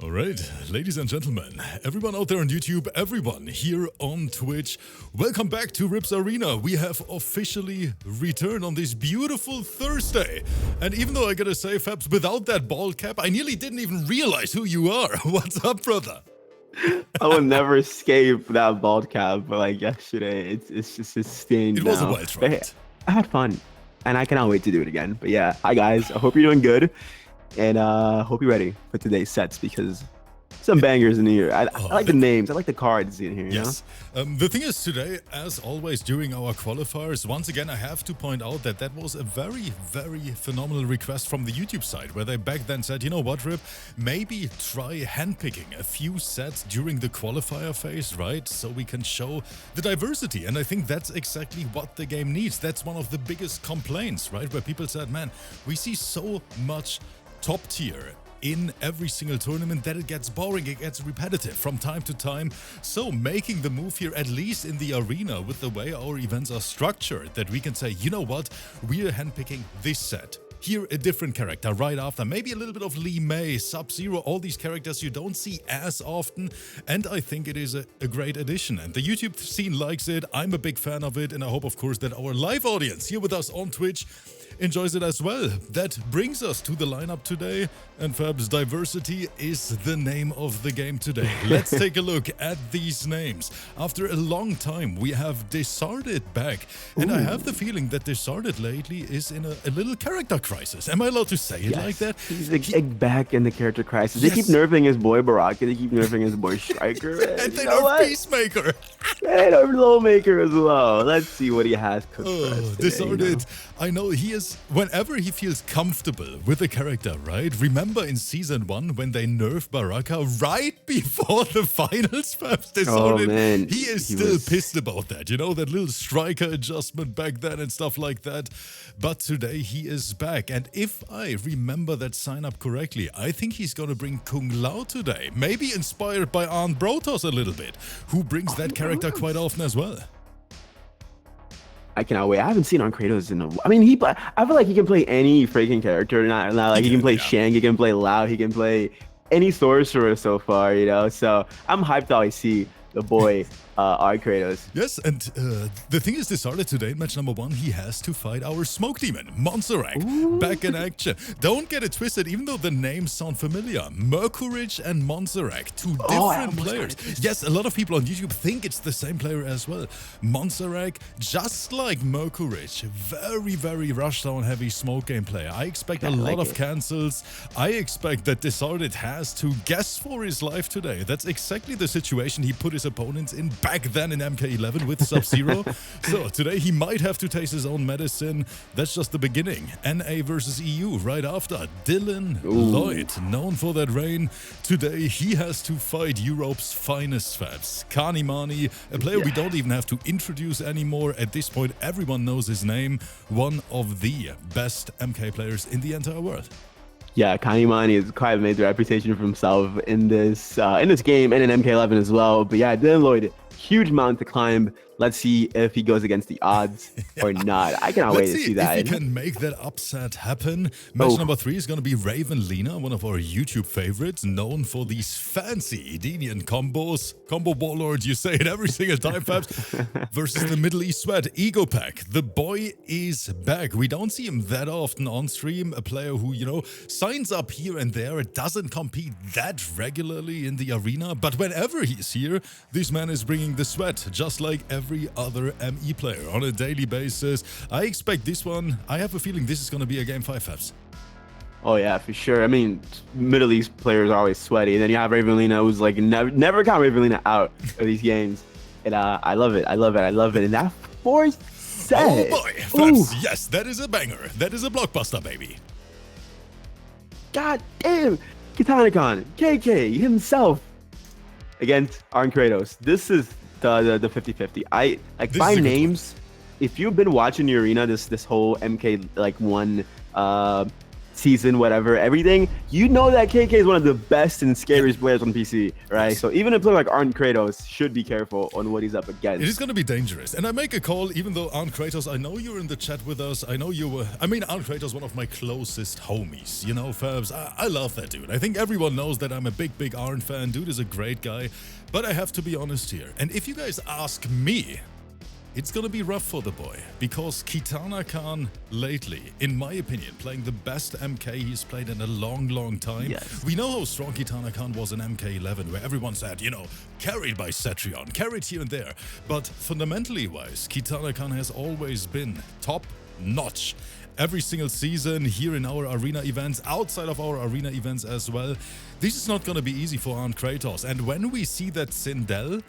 All right, ladies and gentlemen, everyone out there on YouTube, everyone here on Twitch, welcome back to Rips Arena. We have officially returned on this beautiful Thursday. And even though I gotta say, Fabs, without that bald cap, I nearly didn't even realize who you are. What's up, brother? I will never escape that bald cap, but like yesterday, it's just a stain. It was a wild ride. Hey, I had fun, and I cannot wait to do it again. But yeah, hi guys, I hope you're doing good. And hope you're ready for today's sets because some bangers in here. I like the names. I like the cards in here. Yes. The thing is today, as always during our qualifiers, once again, I have to point out that that was a very, very phenomenal request from the YouTube side where they back then said, you know what, Rip, maybe try handpicking a few sets during the qualifier phase, right? So we can show the diversity. And I think that's exactly what the game needs. That's one of the biggest complaints, right? Where people said, man, we see so much top tier in every single tournament that it gets boring, it gets repetitive from time to time. So making the move here, at least in the arena, with the way our events are structured, that we can say, you know what, we are handpicking this set. Here, a different character right after, maybe a little bit of Lee May, Sub-Zero, all these characters you don't see as often, and I think it is a great addition. And the YouTube scene likes it, I'm a big fan of it, and I hope, of course, that our live audience here with us on Twitch enjoys it as well. That brings us to the lineup today, and Fab's diversity is the name of the game today. Let's take a look at these names. After a long time, we have DISARTED back, and I have the feeling that DISARTED lately is in a little character crisis. Am I allowed to say it like that? He's back in the character crisis. They keep nerfing his boy Baraka, they keep nerfing his boy Striker. And they nerf Peacemaker. They nerf Lowmaker as well. Let's see what he has cooked for us today, DISARTED. I know he is, whenever he feels comfortable with a character, right? Remember in Season 1 when they nerfed Baraka right before the finals, perhaps DISARTED? Man. He is still pissed about that, you know, that little striker adjustment back then and stuff like that. But today he is back. And if I remember that sign up correctly, I think he's going to bring Kung Lao today. Maybe inspired by ARNKRATOS a little bit, who brings that character quite often as well. I cannot wait. I haven't seen ARNKRATOS in a while. I mean, I feel like he can play any freaking character. Not like he can play Shang, he can play Lao, he can play any sorcerer so far, you know? So I'm hyped to always see the boy ARNKRATOS. Yes, and the thing is, DISARTED today in match number 1, he has to fight our smoke demon, MONZARAG, back in action. Don't get it twisted, even though the names sound familiar. Mercurage and MONZARAG, two different players. Yes, a lot of people on YouTube think it's the same player as well. MONZARAG, just like Mercurage, very, very rushdown heavy smoke game player. I expect a lot of cancels. I expect that DISARTED has to guess for his life today. That's exactly the situation he put his opponents in back then in MK11 with Sub-Zero. So today he might have to taste his own medicine. That's just the beginning. NA versus EU right after. LLOYD, known for that reign. Today he has to fight Europe's finest Fabs. Kanimani, a player we don't even have to introduce anymore. At this point, everyone knows his name. One of the best MK players in the entire world. Yeah, Kanimani has quite made the reputation for himself in this game and in MK11 as well. But yeah, LLOYD, huge mountain to climb. Let's see if he goes against the odds or not. I cannot wait to see that. If he can make that upset happen. Match number 3 is going to be RAVENLEENA, one of our YouTube favorites, known for these fancy Edenian combos. Combo warlord, you say it every single time, Fabs. Versus the Middle East sweat, EGOPAC. The boy is back. We don't see him that often on stream. A player who, you know, signs up here and there, doesn't compete that regularly in the arena. But whenever he's here, this man is bringing the sweat, just like every other ME player on a daily basis. I expect this one. I have a feeling this is going to be a game 5, Fabs. Oh yeah, for sure. I mean, Middle East players are always sweaty. And then you have RAVENLEENA, who's like never count RAVENLEENA out of these games. And I love it. I love it. I love it. And that 4th set. Oh boy, Fabs. Yes, that is a banger. That is a blockbuster, baby. God damn. KITANAKAHN, KK himself against ARNKRATOS. This is the 50-50. I like by names. If you've been watching the arena this whole MK like 1 season, whatever, everything, you know that KK is one of the best and scariest players on PC, right? So even a player like ARNKRATOS should be careful on what he's up against. It is going to be dangerous. And I make a call, even though ARNKRATOS, I know you're in the chat with us. I know you were, I mean, ARNKRATOS, one of my closest homies, you know, Fabs. I love that dude. I think everyone knows that I'm a big Arn fan. Dude is a great guy. But I have to be honest here. And if you guys ask me, it's gonna be rough for the boy, because KITANAKAHN lately, in my opinion, playing the best MK he's played in a long time. Yes. We know how strong KITANAKAHN was in MK11, where everyone said, you know, carried by Cetrion, carried here and there. But fundamentally wise, KITANAKAHN has always been top notch. Every single season here in our arena events, outside of our arena events as well. This is not gonna be easy for ARNKRATOS. And when we see that SINDEL,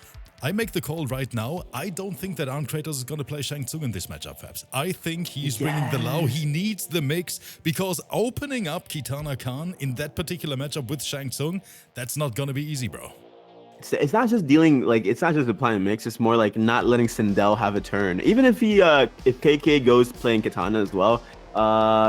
I make the call right now. I don't think that ARNKRATOS is going to play Shang Tsung in this matchup, Fabs. I think he's bringing the Lao. He needs the mix, because opening up KITANAKAHN in that particular matchup with Shang Tsung, that's not going to be easy, bro. It's not just dealing, like, it's not just applying a mix. It's more like not letting SINDEL have a turn. Even if if KK goes playing Kitana as well,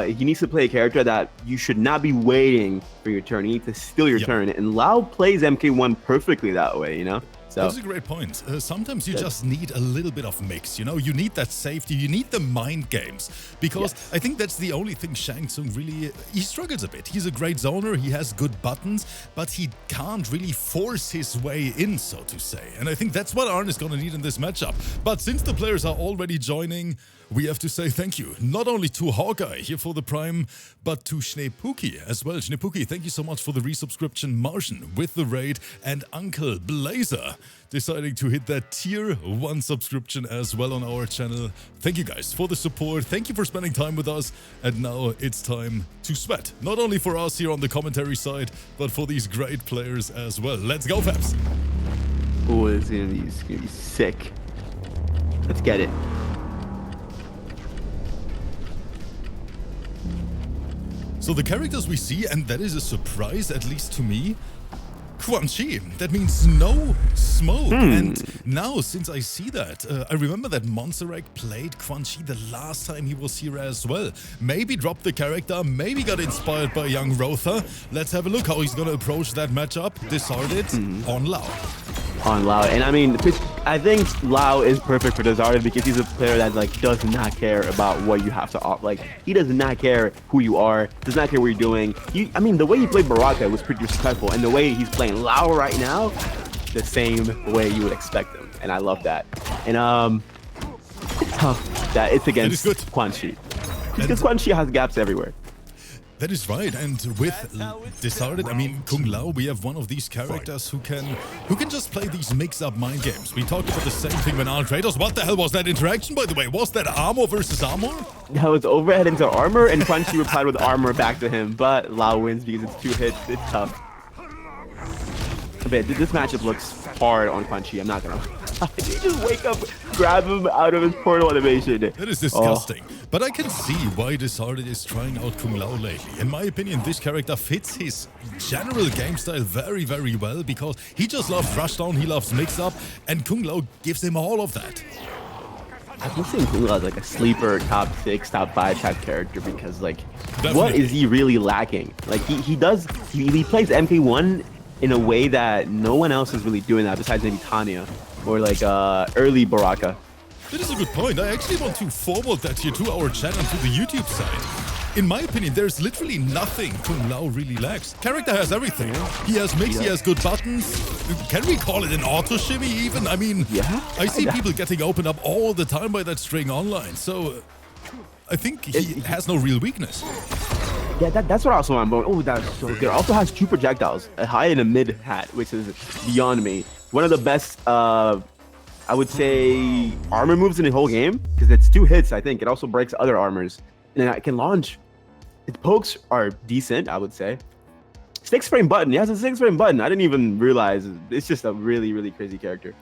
he needs to play a character that you should not be waiting for your turn. You need to steal your turn. And Lao plays MK1 perfectly that way, you know? So that's a great point. Sometimes you just need a little bit of mix, you know? You need that safety, you need the mind games, because I think that's the only thing Shang Tsung really, he struggles a bit. He's a great zoner, he has good buttons, but he can't really force his way in, so to say. And I think that's what Arn is going to need in this matchup. But since the players are already joining, we have to say thank you, not only to Hawkeye here for the Prime, but to Schneepuki as well. Schneepuki, thank you so much for the resubscription. Martian with the raid, and Uncle Blazer deciding to hit that tier 1 subscription as well on our channel. Thank you guys for the support. Thank you for spending time with us. And now it's time to sweat, not only for us here on the commentary side, but for these great players as well. Let's go, Fabs. Oh, it's gonna be sick. Let's get it. So the characters we see, and that is a surprise, at least to me, QUAN. That means no smoke. And now, since I see that, I remember that MONZARAG played QUAN the last time he was here as well. Maybe dropped the character, maybe got inspired by young Rotha. Let's have a look how he's going to approach that matchup. DISARTED on Lao. On Lao, and I mean, I think Lao is perfect for DISARTED because he's a player that like does not care about what you have to offer. Like, he does not care who you are, does not care what you're doing. I mean, the way he played Baraka was pretty respectful, and the way he's playing Lao right now, the same way you would expect him, and I love that. And it's tough that it's against QUAN, because QUAN has gaps everywhere. That is right, and with DISARTED, I mean, Kung Lao, we have one of these characters who can just play these mix-up mind games. We talked about the same thing when ARNKRATOS. What the hell was that interaction, by the way? Was that armor versus armor? That was overhead into armor, and QUAN replied with armor back to him, but Lao wins because it's 2 hits. It's tough. But this matchup looks hard on QUAN. I'm not gonna. You just wake up, grab him out of his portal animation. That is disgusting. But I can see why DISARTED is trying out Kung Lao lately. In my opinion, this character fits his general game style very well, because he just loves rushdown, he loves mix-up, and Kung Lao gives him all of that. I can see Kung Lao as like a sleeper top 6, top 5 type character, because like, Definitely. What is he really lacking? Like he plays MK1 in a way that no one else is really doing that besides maybe Tanya or like early Baraka. That is a good point. I actually want to forward that here to our channel, to the YouTube side. In my opinion, there's literally nothing Kung Lao really lacks. Character has everything. He has mix, he has good buttons. Can we call it an auto shimmy even? I mean, I see people getting opened up all the time by that string online. So I think he has no real weakness. Yeah, that's what also I'm going. Oh, that's so good. Also has 2 projectiles, a high and a mid hat, which is beyond me. One of the best, I would say, armor moves in the whole game, because it's 2 hits, I think. It also breaks other armors. And it can launch. Its pokes are decent, I would say. 6-frame button. He has a 6-frame button. I didn't even realize. It's just a really crazy character.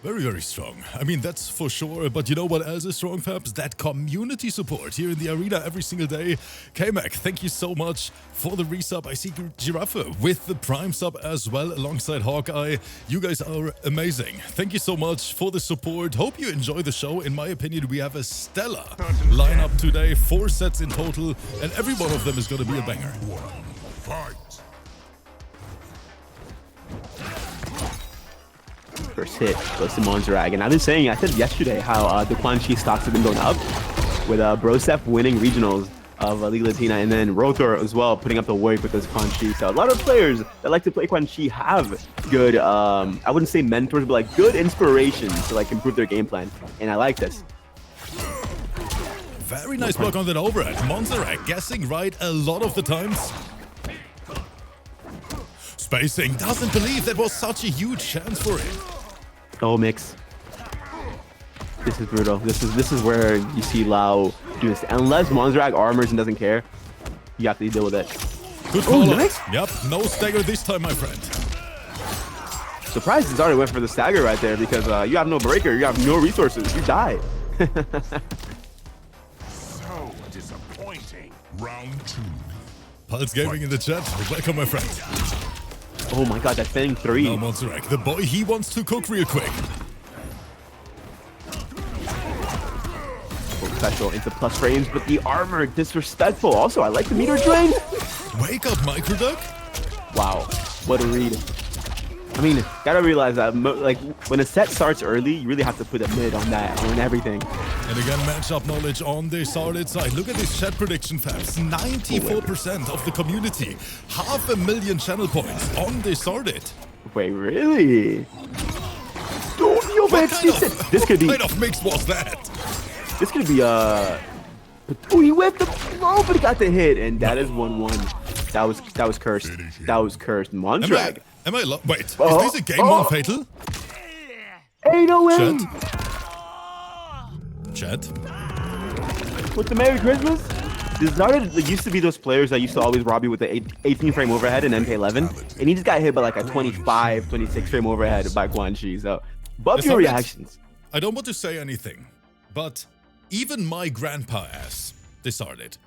Very, very strong. I mean, that's for sure. But you know what else is strong, Fabs? That community support here in the arena every single day. K-Mac, thank you so much for the resub. I see Giraffe with the Prime sub as well alongside Hawkeye. You guys are amazing. Thank you so much for the support. Hope you enjoy the show. In my opinion, we have a stellar lineup today. 4 sets in total, and every one of them is going to be a banger. Fight. First hit goes to MONZARAG, and I've been saying, I said yesterday how the QUAN stocks have been going up with Brosef winning regionals of Liga Latina, and then Rothor as well putting up the work with this QUAN. So a lot of players that like to play QUAN have good, I wouldn't say mentors, but like good inspirations to like improve their game plan, and I like this. Very nice block on that overhead. MONZARAG guessing right a lot of the times. Spacing doesn't believe that was such a huge chance for him. Oh, mix. This is brutal. This is where you see Lau do this. Unless MONZARAG armors and doesn't care, you have to deal with it. Good call. Nice. Yep, no stagger this time, my friend. Surprised Zarted went for the stagger right there because you have no breaker, you have no resources, you die. So disappointing. Round 2. Pulse Gaming in the chat. Welcome, my friend. Oh my god, that thing 3. Now MONZARAG, the boy, he wants to cook real quick. Special into plus frames, but the armor disrespectful. Also, I like the meter drain. Wake up, Microduck. Wow, what a read. I mean, gotta realize that like when a set starts early, you really have to put a mid on that, on everything. And again, matchup knowledge on the DISARTED side. Look at this chat prediction, Fabs. 94% of the community. 500,000 channel points on the DISARTED. Wait, really? What kind of mix was that? This could be oh, he whipped the but he got the hit, and that is 1-1. That was cursed. That was cursed. MONZARAG. Wait, is this a game on Fatal? Hey, no way. Chat. With the Merry Christmas? DISARTED used to be those players that used to always rob you with the 18 frame overhead in MK11, and he just got hit by like a 25, 26 frame overhead by QUAN. So, buff your reactions. I don't want to say anything, but even my grandpa ass, DISARTED,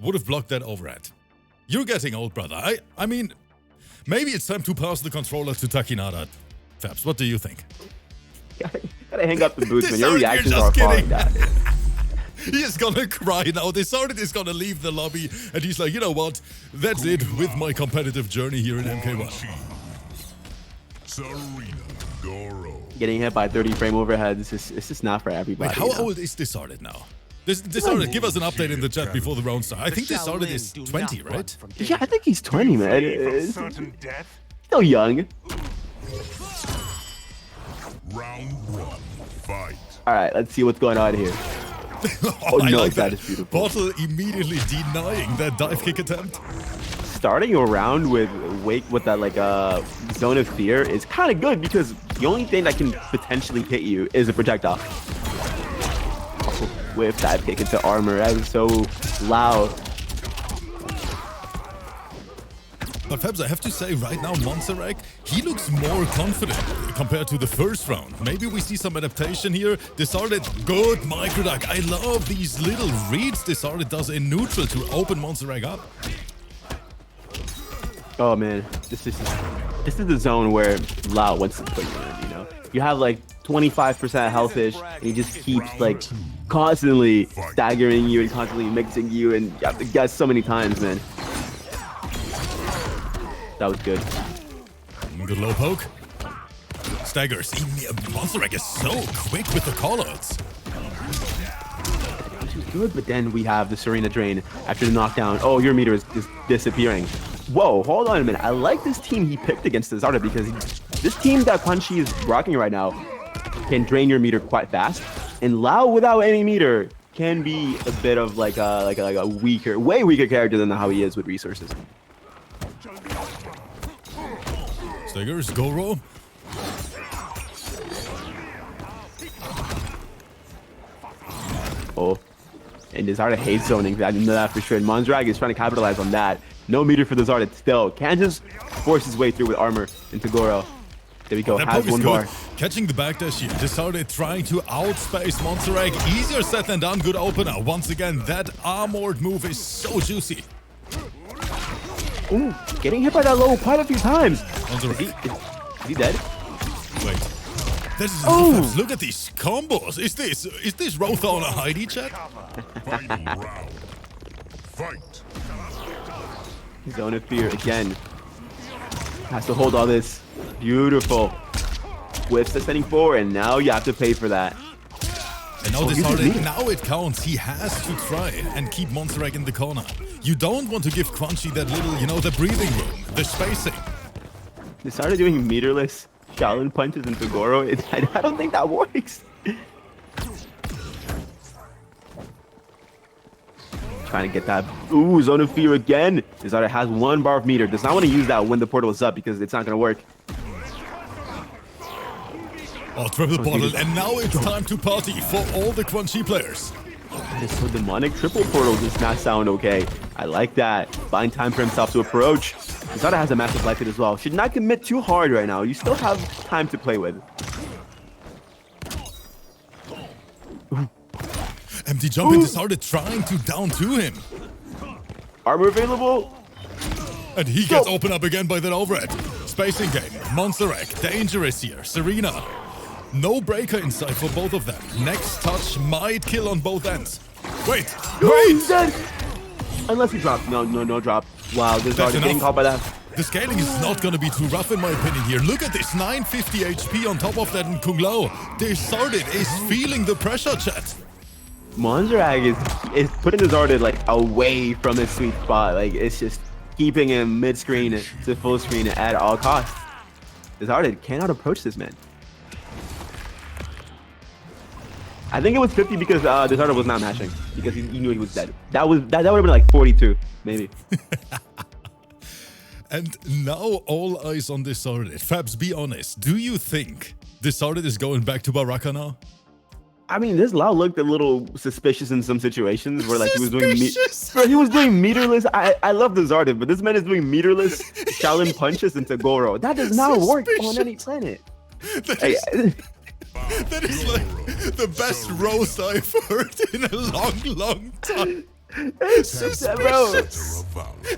would have blocked that overhead. You're getting old, brother. I mean, maybe it's time to pass the controller to Takinada. Fabs, what do you think? Gotta hang up the boots when your reactions are falling down. He is gonna cry now. DISARTED is gonna leave the lobby, and he's like, you know what? That's it with my competitive journey here in MK1. Getting hit by 30 frame overheads, it's just not for everybody. Wait, how old is DISARTED now? DISARTED, give us an update in the chat before the round start. I think DISARTED is 20, right? Yeah, I think he's 20, man. Still young. Round 1. Fight. All right, let's see what's going on here. Oh no, like that is beautiful. Bottle immediately denying that dive kick attempt. Starting a round with that like zone of fear is kind of good because the only thing that can potentially hit you is a projectile. Oh, whiff dive kick into armor. That is so loud. But Fabs, I have to say right now, MONZARAG, he looks more confident compared to the first round. Maybe we see some adaptation here. DISARTED, good Microduck. I love these little reads DISARTED does in neutral to open MONZARAG up. Oh man, this is the zone where Lau wants to put you in, you know? You have like 25% health-ish, and he just keeps like constantly staggering you and constantly mixing you, and you have to guess so many times, man. That was good. Good low poke. Staggers. MONZARAG is so quick with the callouts. Which is good, but then we have the Serena drain after the knockdown. Oh, your meter is disappearing. Whoa, hold on a minute. I like this team he picked against DISARTED because this team that QUAN is rocking right now can drain your meter quite fast. And Lau without any meter can be a bit of like a weaker, way weaker character than how he is with resources. Staggers, go roll. Oh, and DISARTED hates zoning. I know that for sure. And MONZARAG is trying to capitalize on that. No meter for DISARTED still. Can just force his way through with armor into Goro. There we go. That Has poke is one good. bar. Catching the backdash here. DISARTED trying to outspace MONZARAG. Easier said than done. Good opener. Once again, that armored move is so juicy. Ooh, getting hit by that low quite a few times. MONZARAG. Is he dead? Wait. This is defense. Look at these combos. Is this Rotha on a Heidi chat? Final round. Fight. Zone of fear again. Has to hold all this. Beautiful. Whiffs descending forward, and now you have to pay for that. And now DISARTED, now it counts. He has to try and keep MONZARAG in the corner. You don't want to give Quanchi that little, you know, the breathing room, the spacing. They started doing meterless Shaolin punches into Goro. I don't think that works. Trying to get that. Ooh, zone of fear again. DISARTED has one bar of meter. Does not want to use that when the portal is up because it's not going to work. Oh, triple bottle, and now it's time to party for all the Quanchi players. This so demonic triple portal does not sound okay. I like that. Buying time for himself to approach. DISARTED has a massive life hit as well. Should not commit too hard right now. You still have time to play with. Empty jump and DISARTED trying to down to him. Armor available. And he gets opened up again by that overhead. Spacing game. MONZARAG, dangerous here. Serena. No breaker inside for both of them. Next touch might kill on both ends. Wait, He's wait! dead. Unless he dropped. No drop. Wow, DISARTED getting caught by that. The scaling is not going to be too rough in my opinion here. Look at this, 950 HP on top of that in Kung Lao. DISARTED is feeling the pressure, chat. MONZARAG is putting DISARTED like away from his sweet spot. Like it's just keeping him mid-screen to full screen at all costs. DISARTED cannot approach this man. I think it was 50 because DISARTED was not mashing because he knew he was dead. That would have been like 42 maybe. And now all eyes on DISARTED. Fabs, be honest. Do you think DISARTED is going back to Baraka now? I mean, this Lao looked a little suspicious in some situations where like he was doing meterless. I love DISARTED, but this man is doing meterless Shaolin punches into Goro. That does not work on any planet. That is like the best roast I've heard in a long time. Bro,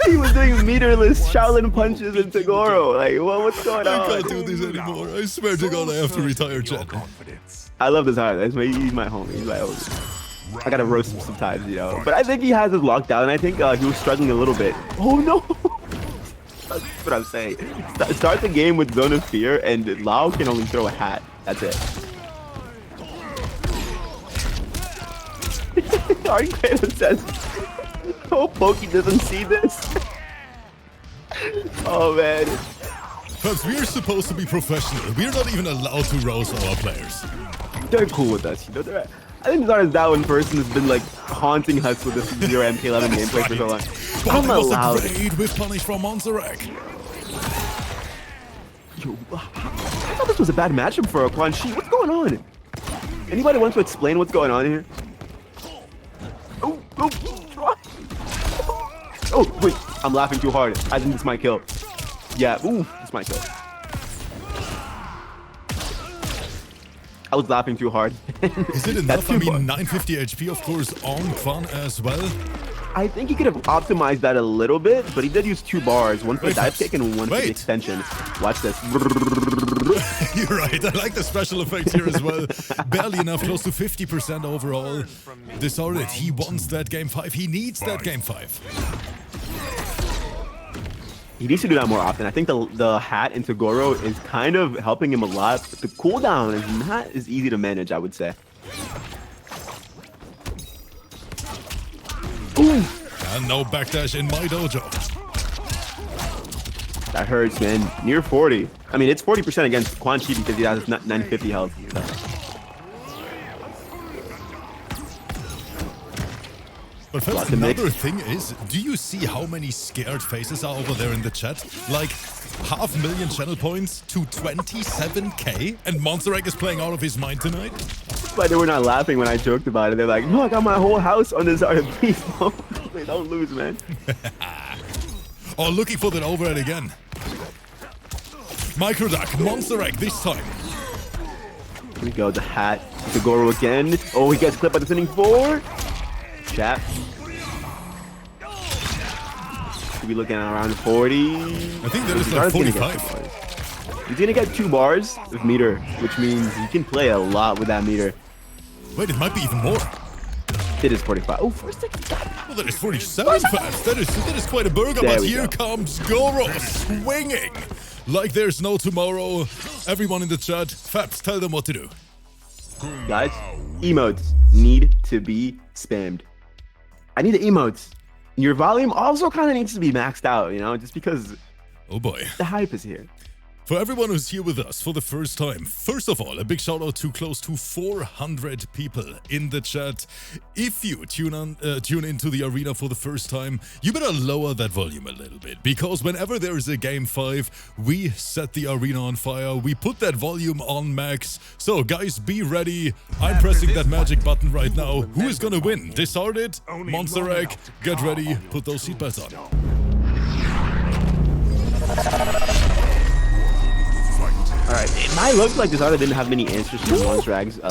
he was doing meterless Shaolin punches into Goro. Like, what's going on? I can't do this anymore. I swear to God, I have to retire, chat. I love DISARTED. He's my homie. He's my homie. I gotta roast him sometimes, you know. But I think he has his lockdown, and I think he was struggling a little bit. Oh no! That's what I'm saying. Start the game with Zone of Fear, and Lao can only throw a hat. That's it. RNKRATOS says, "Oh, Pokey doesn't see this." Oh man. Because we're supposed to be professional. We're not even allowed to roast our players. They're cool with us, you know. I think DISARTED that one person has been like haunting us with this 0 MK11 gameplay for so long. I'm allowed. A great whiff punish from MONZARAG. Yo, I thought this was a bad matchup for Quan Chi. What's going on? Anybody want to explain what's going on here? Oh, wait. I'm laughing too hard. I think this might kill. Yeah, ooh, this might kill. I was laughing too hard. Is it enough? I mean, 950 HP, of course, on Quan as well. I think he could have optimized that a little bit, but he did use 2 bars, one for the dive kick and one for the extension. Watch this. You're right. I like the special effects here as well. Barely enough, close to 50% overall. DISARTED, he wants that game 5. He needs that game 5. He needs to do that more often. I think the hat into Goro is kind of helping him a lot. But the cooldown is not as easy to manage, I would say. Ooh. And no backdash in my dojo. That hurts, man. Near 40. I mean, it's 40% against Quan Chi because he has 950 health. But first, another thing is, do you see how many scared faces are over there in the chat? Like, 500,000 channel points to 27k, and MONZARAG is playing out of his mind tonight? But they were not laughing when I joked about it. They're like, no, I got my whole house on this art. Please don't lose, man. Oh, looking for that overhead again. Microduck, MONZARAG this time. Here we go, the hat, the Goro again. Oh, he gets clipped by the spinning four. Chat. Could be looking at around 40. I think that is like 45. He's gonna get 2 bars of meter, which means he can play a lot with that meter. Wait, it might be even more. It is 45. Oh, 460. Well, that is 47 fast. That is quite a burger, There but we here go. comes Goro swinging like there's no tomorrow. Everyone in the chat, Fabs, tell them what to do. Guys, emotes need to be spammed. I need the emotes. Your volume also kind of needs to be maxed out, you know, just because Oh boy. the hype is here. For everyone who's here with us for the first time, first of all, a big shout out to close to 400 people in the chat. If you tune into the arena for the first time, you better lower that volume a little bit, because whenever there is a game 5, we set the arena on fire. We put that volume on max. So guys, be ready. I'm pressing that magic button right now. Who is gonna win? DISARTED? MONZARAG? Get ready. Put those seatbelts on. Alright, it might look like DISARTED didn't have many answers to MONZARAG's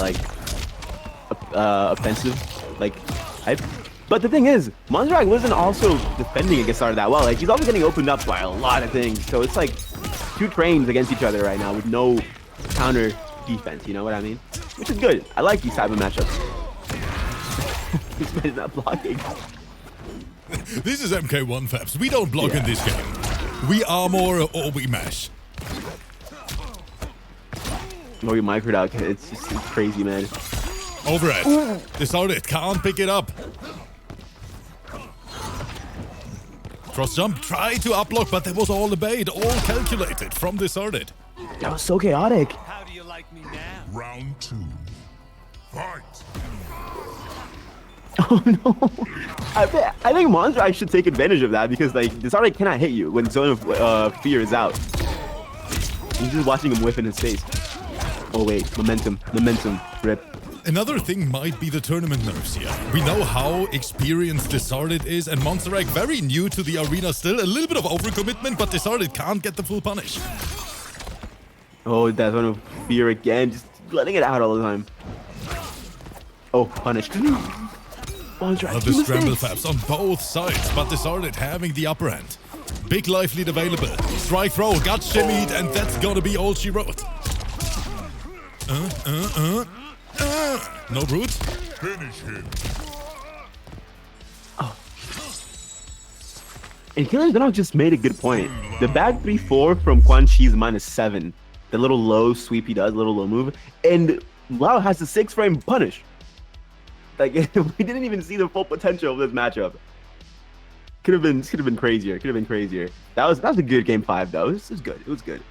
offensive hype. But the thing is, MONZARAG wasn't also defending against DISARTED that well. Like, he's always getting opened up by a lot of things. So it's like 2 trains against each other right now with no counter defense, you know what I mean? Which is good. I like these type of matchups. This man's not blocking. This is MK1 Fabs. We don't block in this game. We armor or we mash. Oh, your microduck. It's crazy, man. Overhead. DISARTED can't pick it up. Cross jump, try to up block, but that was all the bait, all calculated from DISARTED. That was so chaotic. How do you like me now? Round 2. Fight. Oh no. I think MONZARAG should take advantage of that because like DISARTED cannot hit you when Zone of Fear is out. You're just watching him whip in his face. Oh wait, momentum, rip. Another thing might be the tournament nerfs here. We know how experienced DISARTED is, and MONZARAG very new to the arena still. A little bit of overcommitment, but DISARTED can't get the full punish. Oh, that Zone of Fear again, just letting it out all the time. Oh, punished. MONZARAG, The scramble Fabs on both sides, but DISARTED having the upper hand. Big life lead available. Strike throw, got shimmied, and that's gonna be all she wrote. No brute. Finish him. Oh. And Killer Donald just made a good point. The bad 3-4 from Quan Chi's -7. The little low sweep he does, little low move. And Lao has the 6-frame punish. Like, we didn't even see the full potential of this matchup. Could have been crazier. That was a good game 5 though. This is good. It was good.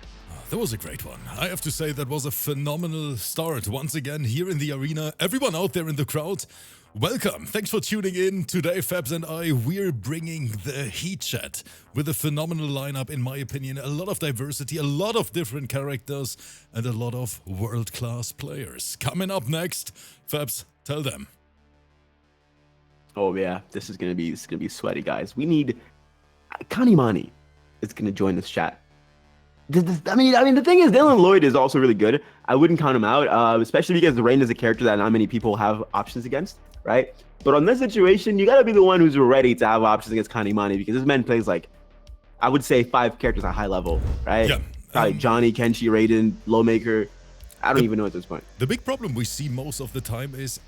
That was a great one. I have to say that was a phenomenal start once again here in the arena. Everyone out there in the crowd, welcome. Thanks for tuning in. Today, Fabs and I, we're bringing the heat chat with a phenomenal lineup, in my opinion. A lot of diversity, a lot of different characters, and a lot of world-class players. Coming up next, Fabs, tell them. Oh yeah, this is gonna be sweaty, guys. We need Kanimani is gonna join this chat. I mean, the thing is, LLOYD is also really good. I wouldn't count him out, especially because Rain is a character that not many people have options against, right? But on this situation, you gotta be the one who's ready to have options against Kanimani because this man plays like, I would say 5 characters at high level, right? Yeah. Probably Johnny, Kenshi, Raiden, Lowmaker. I don't even know at this point. The big problem we see most of the time is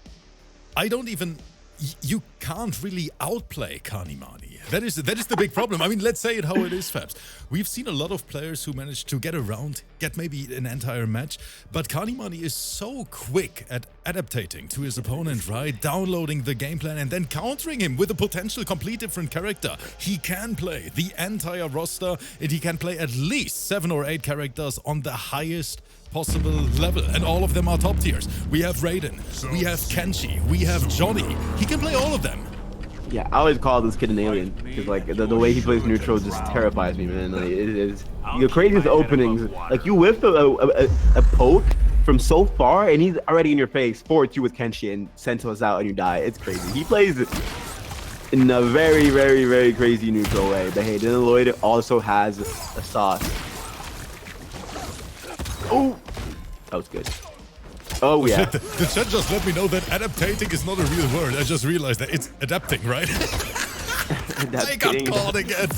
you can't really outplay Kanimani. That is the big problem. I mean, let's say it how it is, Fabs. We've seen a lot of players who manage to get around, get maybe an entire match, but Kanimani is so quick at adapting to his opponent, right? Downloading the game plan and then countering him with a potential complete different character. He can play the entire roster and he can play at least 7 or 8 characters on the highest possible level, and all of them are top tiers. We have Raiden, we have Kenshi, we have Johnny. He can play all of them. Yeah, I always call this kid an alien because like the way he plays neutral just terrifies me, man. Like it is the craziest openings. Like you whiff a poke from so far and he's already in your face, forward 2 with Kenshi and Sento's out and you die. It's crazy. He plays in a very, very, very crazy neutral way. But hey, LLOYD also has a sauce. Oh, that was good. Oh, yeah. Shit, the chat just let me know that adaptating is not a real word. I just realized that it's adapting, right? I got caught again.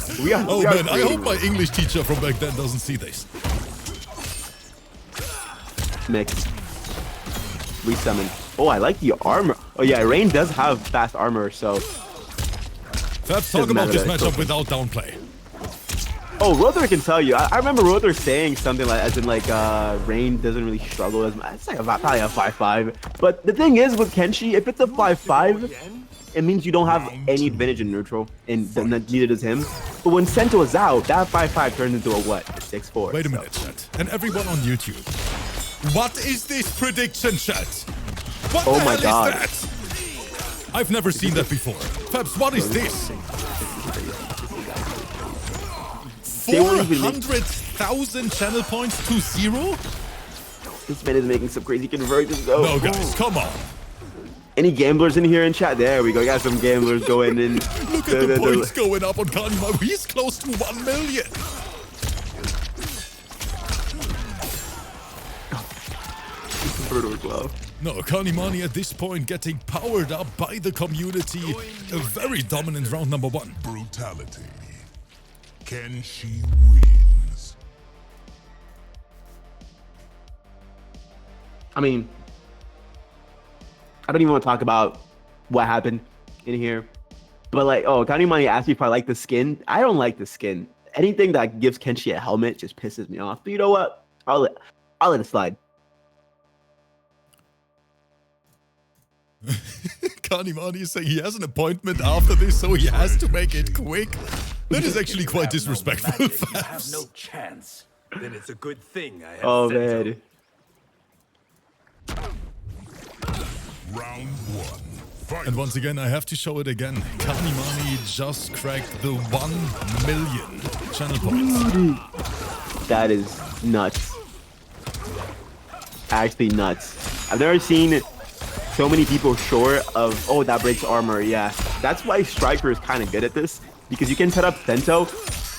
Oh man, I hope my English teacher from back then doesn't see this. Mix. Resummon. Oh, I like the armor. Oh yeah, Rain does have fast armor, so... Let's talk about this matchup without downplay. Oh, Rother can tell you. I remember Rother saying something like, as in like, Rain doesn't really struggle as much. It's like probably a 5-5. But the thing is with Kenshi, if it's a 5-5, it means you don't have any advantage in neutral, and neither does him. But when Sento is out, that 5-5 turns into a what? A 6-4. Wait a minute, chat. And everyone on YouTube. What is this prediction, chat? What the hell is that? I've never seen that before. Fabs, what is this? 400,000 channel points to 0? This man is making some crazy conversions though. No, guys, come on. Any gamblers in here in chat? There we go. Got some gamblers going in. Look at the points going up on Kanimani. He's close to 1 million. No, Kanimani at this point getting powered up by the community. A very dominant round number 1. Brutality. Kenshi wins. I mean, I don't even want to talk about what happened in here. But like, oh, Kanimani asked me if I like the skin. I don't like the skin. Anything that gives Kenshi a helmet just pisses me off. But you know what? I'll let it slide. Kanimani is saying he has an appointment after this, so he has to make it quick. That is actually quite disrespectful. You have no chance. Then it's a good thing I have. Oh man. Round 1. Fight. And once again, I have to show it again. Kanimani just cracked the 1 million channel points. That is nuts. Actually nuts. I've never seen so many people short of, oh, that breaks armor. Yeah, that's why Striker is kind of good at this, because you can set up Sento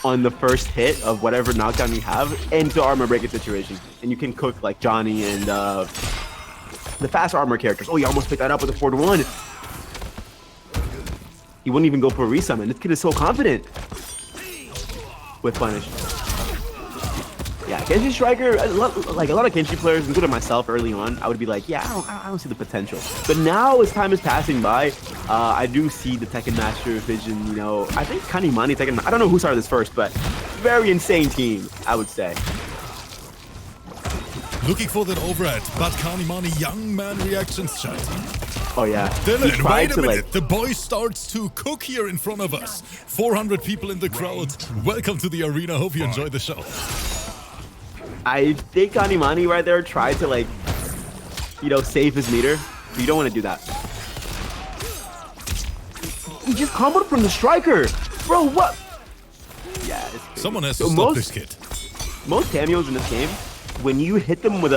on the first hit of whatever knockdown you have into armor breaking situation, and you can cook like Johnny and the fast armor characters. Oh, you almost picked that up with a 4-1. He wouldn't even go for a resummon. This kid is so confident with punish. Yeah, Kenshi Striker, like a lot of Kenshi players, including myself early on, I would be like, yeah, I don't see the potential. But now as time is passing by, I do see the Tekken Master vision, you know. I think Kanimani, Tekken, I don't know who started this first, but very insane team, I would say. Looking for that overhead, but Kanimani, young man reactions, chat. Oh yeah. Dylan, wait a minute. The boy starts to cook here in front of us. 400 people in the crowd. Welcome to the arena. Hope you enjoyed the show. I think Kanimani right there tried to, like, you know, save his meter. But you don't want to do that. He just comboed from the Striker. Bro, what? Yeah. Someone has to stop this kid. Most cameos in this game, when you hit them with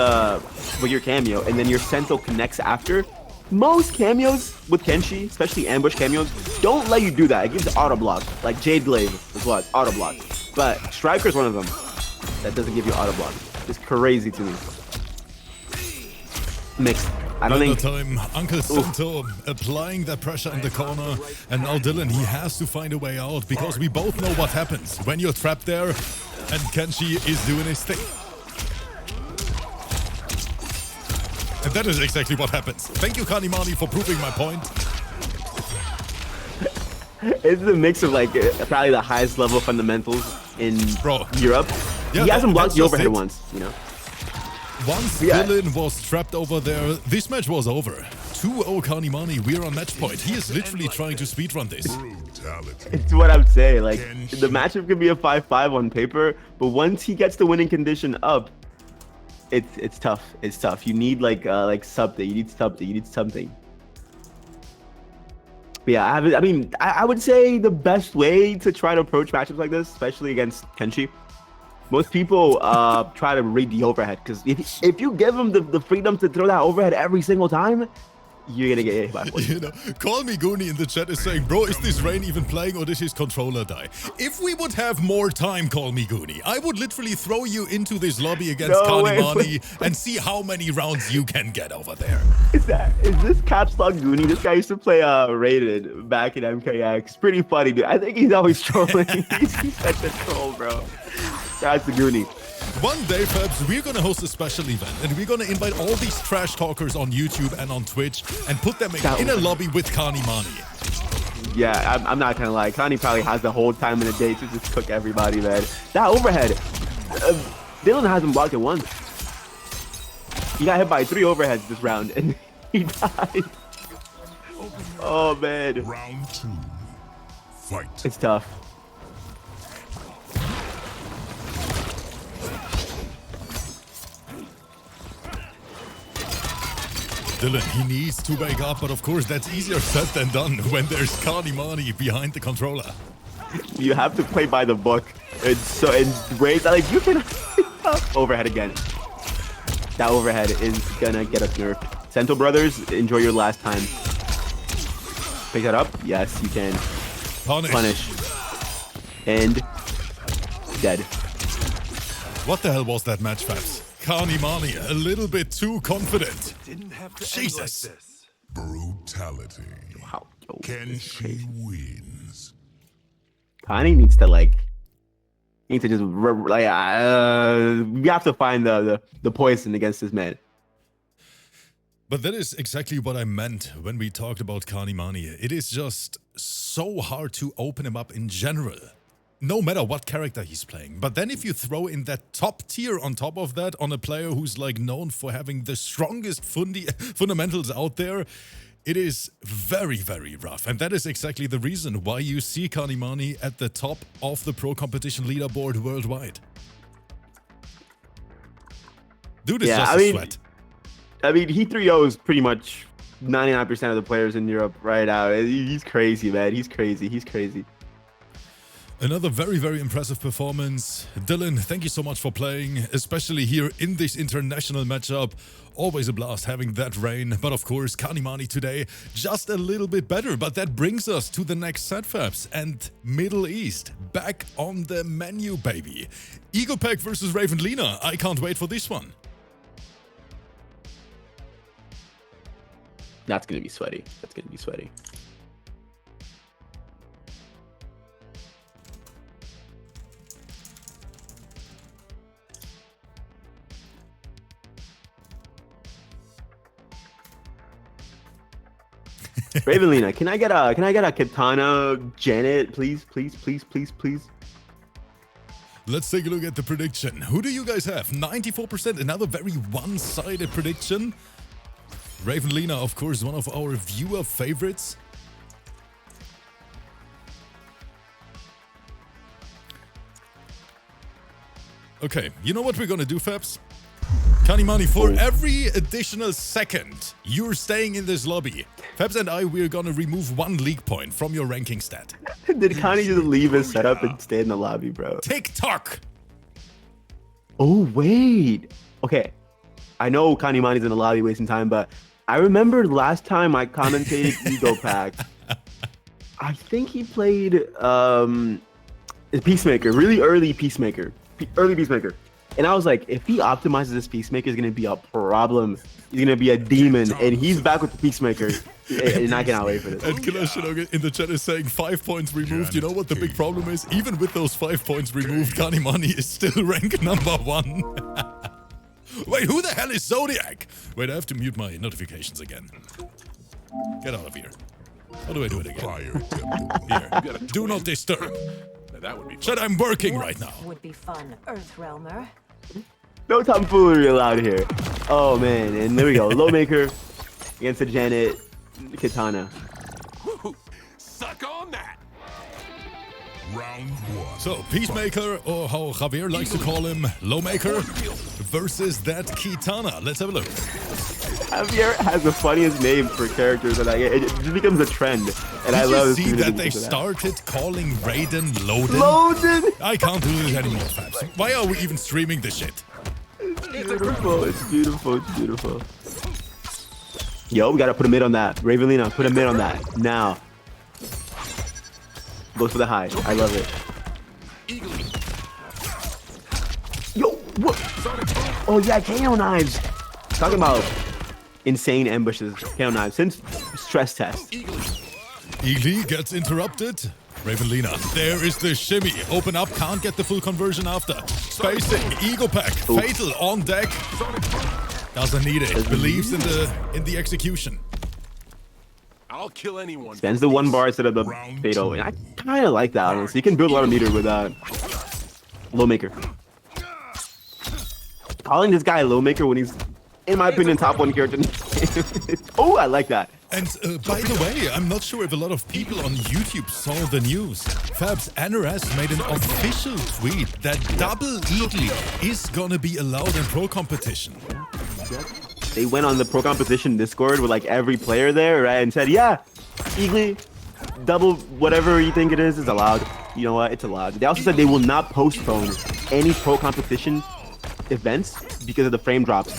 your cameo and then your Sento connects after, most cameos with Kenshi, especially ambush cameos, don't let you do that. It gives auto block. Like Jade Glaive is what? Auto block. But Striker's one of them that doesn't give you auto block. It's crazy to me. Mixed. I don't think... time, Uncle Sento applying that pressure in the corner, and now Dylan, he has to find a way out, because we both know what happens when you're trapped there and Kenshi is doing his thing. And that is exactly what happens. Thank you, Kanimani, for proving my point. It's a mix of, like, probably the highest level fundamentals in Europe. Yeah, he hasn't blocked the overhead once, you know. Once Dylan was trapped over there, this match was over. 2-0 Kanimani, we're on match point. He is literally trying to speedrun this. It's what I would say. Like, the matchup could be a 5-5 on paper, but once he gets the winning condition up, it's tough. It's tough. You need like something. You need something. You need something. But yeah, I mean, I would say the best way to try to approach matchups like this, especially against Kenshi, most people try to read the overhead, because if you give them the freedom to throw that overhead every single time, you're gonna get hit by poison. You know, Call Me Goonie in the chat is saying, bro, is this Rain even playing or did his controller die? If we would have more time, Call Me Goonie, I would literally throw you into this lobby against Kanimani and see how many rounds you can get over there. Is this Caps Lock Goonie? This guy used to play Rated back in MKX. Pretty funny, dude. I think he's always trolling. he's such a troll, bro. That's the Goonie. One day, Fabs, we're gonna host a special event and we're gonna invite all these trash talkers on YouTube and on Twitch and put them in a lobby with Kanimani. Yeah, I'm not gonna lie. Connie probably has the whole time in the day to just cook everybody, man. That overhead. Dylan hasn't blocked it once. He got hit by 3 overheads this round and he died. Oh, man. Round 2. Fight. It's tough. Dylan, he needs to wake up, but of course that's easier said than done when there's Kanimani behind the controller. You have to play by the book. And so in ways like you can overhead again. That overhead is gonna get us nerfed. Sentinel Brothers, enjoy your last time. Pick that up. Yes, you can. Punish. And dead. What the hell was that match, Fabs? Kanimani, a little bit too confident. Didn't have to Jesus. end like this. Brutality. Wow. Yo, Can she wins? Connie needs to just we have to find the poison against this man. But that is exactly what I meant when we talked about Kanimani. It is just so hard to open him up in general, no matter what character he's playing. But then if you throw in that top tier on top of that on a player who's like known for having the strongest fundamentals out there, it is very, very rough. And that is exactly the reason why you see Kanimani at the top of the pro competition leaderboard worldwide. Dude is just a sweat. I mean, he 3-0s pretty much 99% of the players in Europe right now. He's crazy, man. He's crazy. He's crazy. Another very, very impressive performance. Dylan, thank you so much for playing, especially here in this international matchup. Always a blast having that rain. But of course, Kanimani today just a little bit better. But that brings us to the next set, Fabs. And Middle East, back on the menu, baby. EGOPAC versus RAVENLEENA. I can't wait for this one. That's going to be sweaty. That's going to be sweaty. RAVENLEENA, can I get a Kitana Janet, please? Let's take a look at the prediction. Who do you guys have? 94%, another very one-sided prediction. RAVENLEENA, of course, one of our viewer favorites. Okay, you know what we're gonna do, Fabs? Kanimani, for every additional second you're staying in this lobby, Fabs and I, we're gonna remove 1 league point from your ranking stat. Did Connie just leave his setup and stay in the lobby, bro? TikTok! Oh, wait. Okay. I know Kanimani's in the lobby wasting time, but I remember last time I commentated EGOPAC, I think he played Peacemaker, really early Peacemaker. And I was like, if he optimizes this Peacemaker, it's going to be a problem. He's going to be a demon. And he's back with the Peacemaker. And I cannot wait for this. And Killer Shinoga in the chat is saying 5 points removed. You know what the big problem is? Even with those 5 points removed, Kanimani is still rank number 1. Wait, who the hell is Zodiac? Wait, I have to mute my notifications again. Get out of here. How do I do it again? Here. Do not disturb. That would be Shut, I'm working right now. Would be fun, Earthrealmer. No tomfoolery allowed here. Oh, man. And there we go. Lowmaker against the Janet Kitana. Suck on that. Round 1. So, Peacemaker, or how Javier likes to call him, Lowmaker, versus that Kitana. Let's have a look. Javier has the funniest name for characters, and it just becomes a trend. And I love Did you see that they started calling Raiden Loden? Loden! I can't do this anymore, Fabs. Why are we even streaming this shit? It's beautiful. It's beautiful. It's beautiful. Yo, we gotta put a mid on that. RAVENLEENA, put a mid on that. Now. Goes for the high. I love it. Yo, what? Oh yeah, KO knives. Talking about insane ambushes. KO knives since stress test. Eagly gets interrupted. RAVENLEENA, there is the shimmy. Open up, can't get the full conversion after. Spacing, EGOPAC, fatal on deck. Doesn't need it. Believes in the execution. I'll kill anyone. Spends the 1 bar instead of the fatal. And I kind of like that, honestly. You can build a lot of meter with that. Low maker. Calling this guy a low maker when he's, in my opinion, top 1 character in this game. Oh, I like that. And by the way, I'm not sure if a lot of people on YouTube saw the news. Fabs, NRS made an official tweet that double Eagly is gonna be allowed in pro competition. They went on the pro competition Discord with like every player there, right? And said, yeah, Eagly, double whatever you think it is allowed. You know what? It's allowed. They also said they will not postpone any pro competition events because of the frame drops.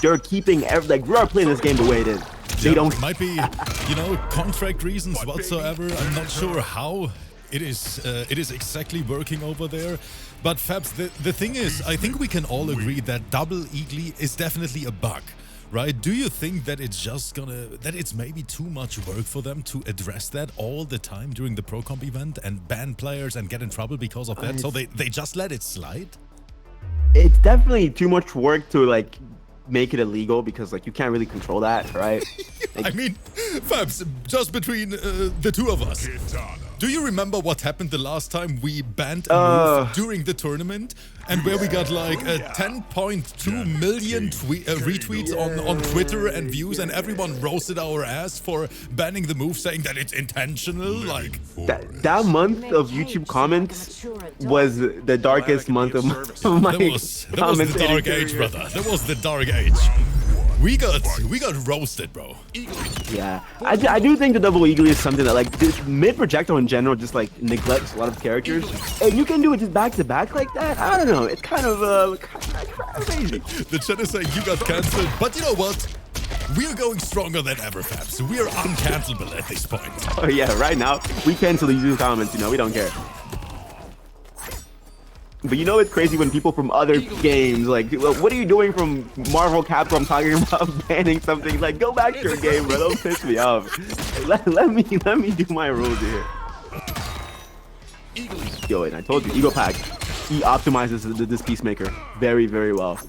They're keeping like we are playing this game the way it is. They don't. Might be, you know, contract reasons whatsoever. I'm not sure how it is exactly working over there. But Fabs, the thing is, I think we can all agree that double Eagly is definitely a bug, right? Do you think that it's maybe too much work for them to address that all the time during the Pro Comp event and ban players and get in trouble because of that? So they just let it slide? It's definitely too much work to like make it illegal because like you can't really control that, right? Like, I mean, Fabs, just between the two of us, do you remember what happened the last time we banned a move during the tournament and where we got like a 10.2 million retweets on Twitter and views and everyone roasted our ass for banning the move, saying that it's intentional? Like that month of YouTube comments was the darkest month of my that was the dark age, brother. That was the dark age. We got roasted, bro. Yeah, I do think the double Eagly is something that like this mid projectile in general just like neglects a lot of characters, and you can do it just back to back like that. I don't know, it's kind of crazy. The chat is saying you got cancelled, but you know what? We're going stronger than ever, Fabs. We are uncancelable at this point. Oh yeah, right now we cancel these comments. You know, we don't care. But you know it's crazy when people from other games, like, what are you doing from Marvel Capcom talking about banning something? Like, go back to your game, bro. Don't piss me off. Let me do my rules here. Yo, and I told you, EGOPAC, he optimizes this Peacemaker very, very well.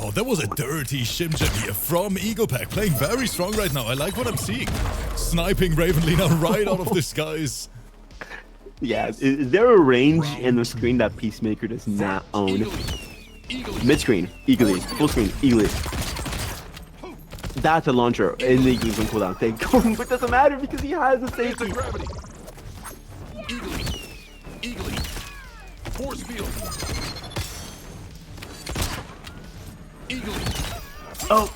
Oh, that was a dirty shim jam here from EGOPAC, playing very strong right now. I like what I'm seeing. Sniping RAVENLEENA right out of the skies. Yeah, is there a range in the screen that Peacemaker does not own? Mid-screen, Eagly. Full screen, Eagly. That's a launcher, and the Eagly's on cooldown. Thank God, but it doesn't matter because he has the safety. Eagly. Force field. Oh,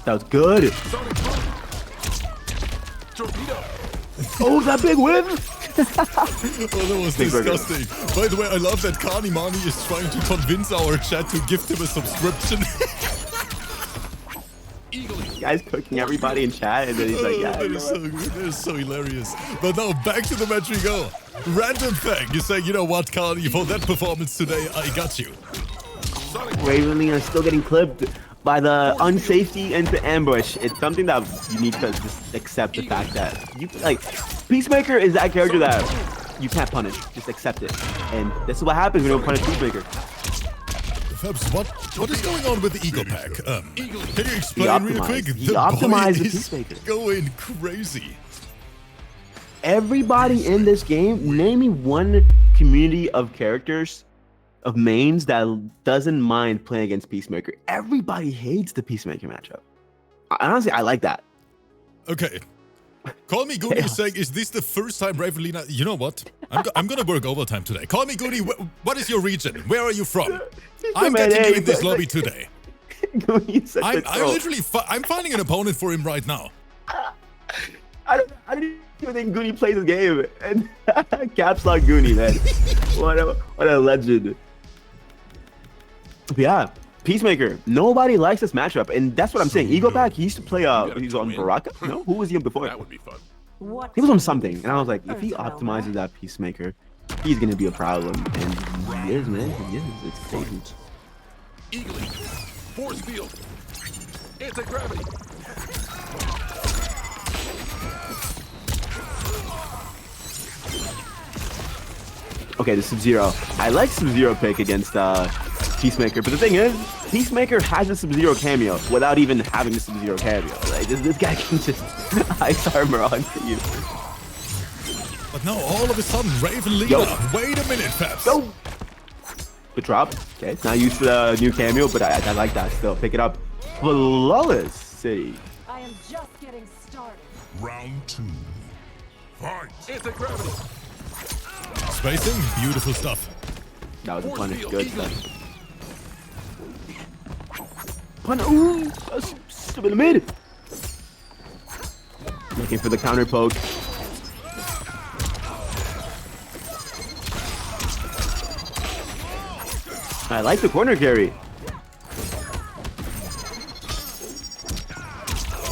that was good. Oh, that big whip! Oh, that was disgusting. By the way, I love that Kanimani is trying to convince our chat to gift him a subscription. Guy's cooking everybody in chat, and then he's like, yeah. That is so good. That is so hilarious. But now, back to the match we go. Random thing. You say, you know what, Kani, for that performance today, I got you. RAVENLEENA is still getting clipped by the unsafety into ambush. It's something that you need to just accept the fact that you like Peacemaker is that character that you can't punish. Just accept it, and this is what happens when you don't punish Peacemaker. Fabs, what is going on with the EGOPAC? Can you explain real quick? He optimized the Peacemaker. Going crazy. Everybody in this game, name me one community of characters, of mains that doesn't mind playing against Peacemaker. Everybody hates the Peacemaker matchup. Honestly, I like that. Okay. Call me Goody is saying, is this the first time RAVENLEENA? You know what? I'm gonna work overtime today. Call me Goody. What is your region? Where are you from? I'm getting you in this lobby today. I'm finding an opponent for him right now. I don't even think Goonie plays the game. And caps lock Goonie, man. What a legend. Yeah, Peacemaker. Nobody likes this matchup, and that's what I'm saying. EGOPAC, he used to play. He's on Baraka. No, who was he on before? That would be fun. What He was on something, and I was like, if he Earth optimizes Realmer? that Peacemaker, he's gonna be a problem. And he is, man. He is. It's crazy. Eagly. Force field. Anti-gravity. Okay, the Sub-Zero. I like Sub-Zero pick against Peacemaker, but the thing is, Peacemaker has a Sub-Zero cameo without even having the Sub-Zero cameo. Like, this guy can just ice armor onto you. But now all of a sudden, RAVENLEENA. Yo. Wait a minute, Fabs. Go! Good drop. Okay, it's not used to the new cameo, but I like that still. Pick it up. Flawless City. I am just getting started. Round 2. Fight. Anti-gravity. Spacing, beautiful stuff. That was a Force punish. field. Good Eagly. stuff. Pun. Ooh! That's still in the mid. Looking for the counter poke. I like the corner carry.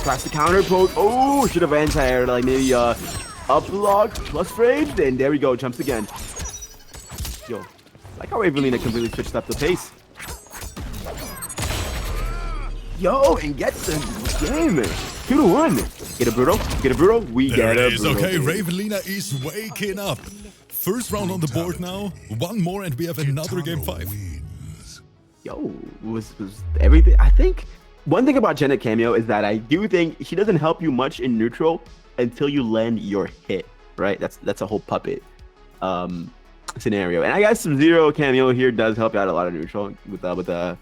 Tries the counter poke. Oh, should have anti-aired, like maybe up block plus frames. And there we go, jumps again. Yo, like how RAVENLEENA completely switched up the pace. Yo, and gets the game. 2-1. Get a brutal. Get a brutal. We There get it a is. brutal. Okay, RAVENLEENA is waking up. First round on the board now. One more and we have another game 5. Wins. Yo, was everything. I think one thing about Janet cameo is that I do think she doesn't help you much in neutral until you land your hit, right? That's a whole puppet scenario. And I guess Sub-Zero cameo here does help out a lot of neutral with the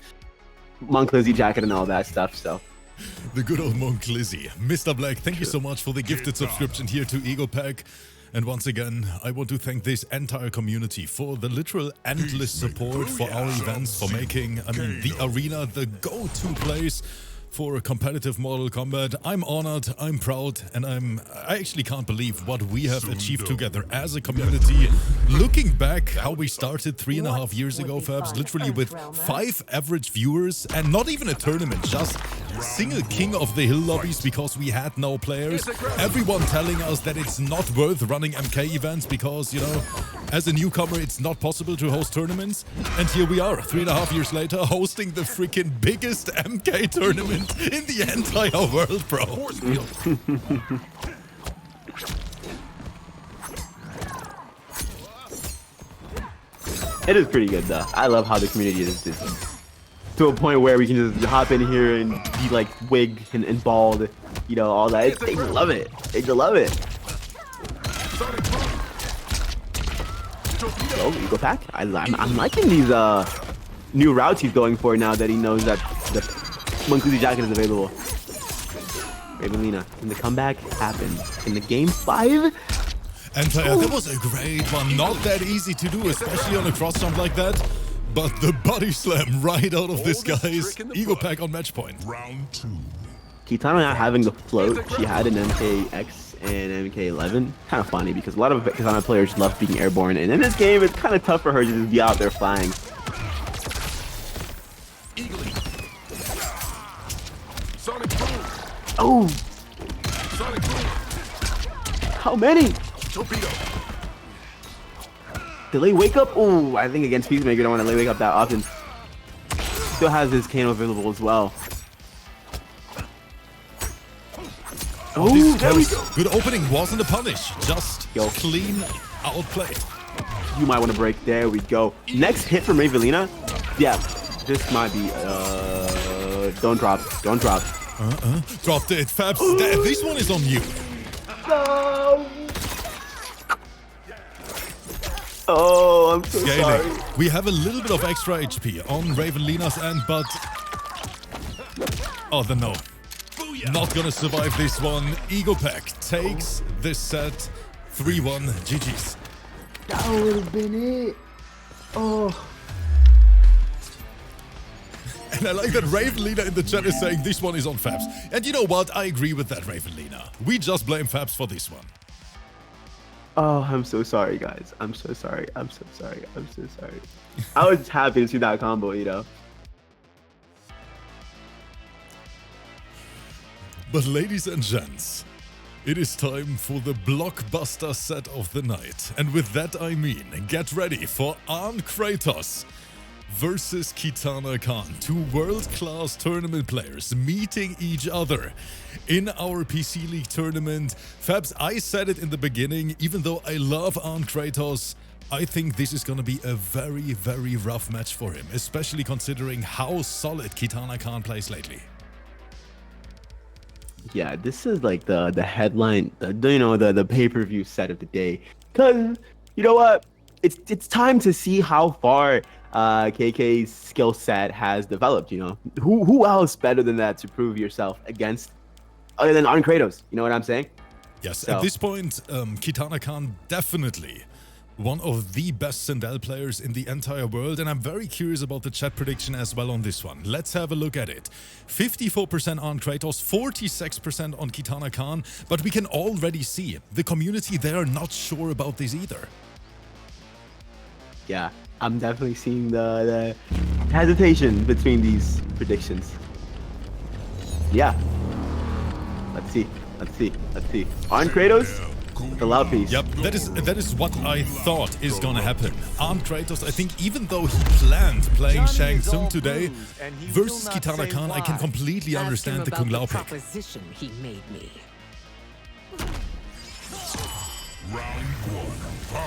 Monk Lizzie jacket and all that stuff. So The good old Monk Lizzie. Mr. Black, thank you so much for the gifted subscription here to EGOPAC. And once again, I want to thank this entire community for the literal endless support for our events, for making, the arena the go-to place for competitive Mortal Kombat. I'm honored, I'm proud, and I actually can't believe what we have achieved together as a community. Looking back how we started 3.5 years ago, Fabs, literally with 5 average viewers and not even a tournament, just single king of the hill lobbies because we had no players. Everyone telling us that it's not worth running MK events because, you know, as a newcomer, it's not possible to host tournaments. And here we are, 3.5 years later, hosting the freaking biggest MK tournament in the entire world, bro. Force field. it is pretty good though. I love how the community is to a point where we can just hop in here and be like wig and bald, you know, all that. They love it. They love it. Sonic boom. Torpedo. Oh, EGOPAC. I'm liking these new routes he's going for now that he knows that the Monkuzi jacket is available. RAVENLEENA, can the comeback happen in the game 5? And that was a great one. Not that easy to do, especially on a cross jump like that. But the body slam right out of this guy's EGOPAC on match point. Round 2. Kitana not having the float she had in MKX and MK11. Kind of funny because a lot of Kitana players love being airborne, and in this game it's kind of tough for her to just be out there flying. Eagly. Sonic boom. Oh, Sonic boom. how many? Torpedo. Delay wake up? Oh, I think against Peacemaker, don't want to delay wake up that often. Still has his Kano available as well. Oh, This there we close. go. Good opening, wasn't a punish. Just Yo. clean outplayed. You might want to break. There we go. Next hit from RAVENLEENA. Yeah, this might be. Don't drop. Don't drop. Dropped it, Fabs. This one is on you. No. Oh, I'm so Scaling. sorry. We have a little bit of extra HP on RAVENLEENA's end, but... Oh, the no. Not gonna survive this one. EGOPAC takes this set 3-1. GG's. That would have been it. Oh. And I like that RAVENLEENA in the chat is saying this one is on Fabs. And you know what? I agree with that, RAVENLEENA. We just blame Fabs for this one. Oh, I'm so sorry, guys. I'm so sorry. I'm so sorry. I'm so sorry. I was happy to see that combo, you know. But ladies and gents, it is time for the blockbuster set of the night. And with that I mean, get ready for ARNKRATOS versus KITANAKAHN. Two world-class tournament players meeting each other in our PC League tournament. Fabs, I said it in the beginning, even though I love ARNKRATOS, I think this is going to be a very, very rough match for him, especially considering how solid KITANAKAHN plays lately. Yeah, this is like the headline, the pay-per-view set of the day. Cause you know what, it's time to see how far KK's skill set has developed. You know, who else better than that to prove yourself against, other than ARNKRATOS? You know what I'm saying? Yes. So. At this point, KITANAKAHN definitely one of the best Sindel players in the entire world, and I'm very curious about the chat prediction as well on this one. Let's have a look at it. 54% on KRATOS, 46% on KITANAKAHN, but we can already see the community, they are not sure about this either. Yeah, I'm definitely seeing the hesitation between these predictions. Yeah. Let's see. ARNKRATOS, the loud piece. Yep, that is what I thought is gonna happen. ARNKRATOS, I think even though he planned playing Shang Tsung today, versus KITANAKAHN, I can completely understand the Kung Lao pick. He made me.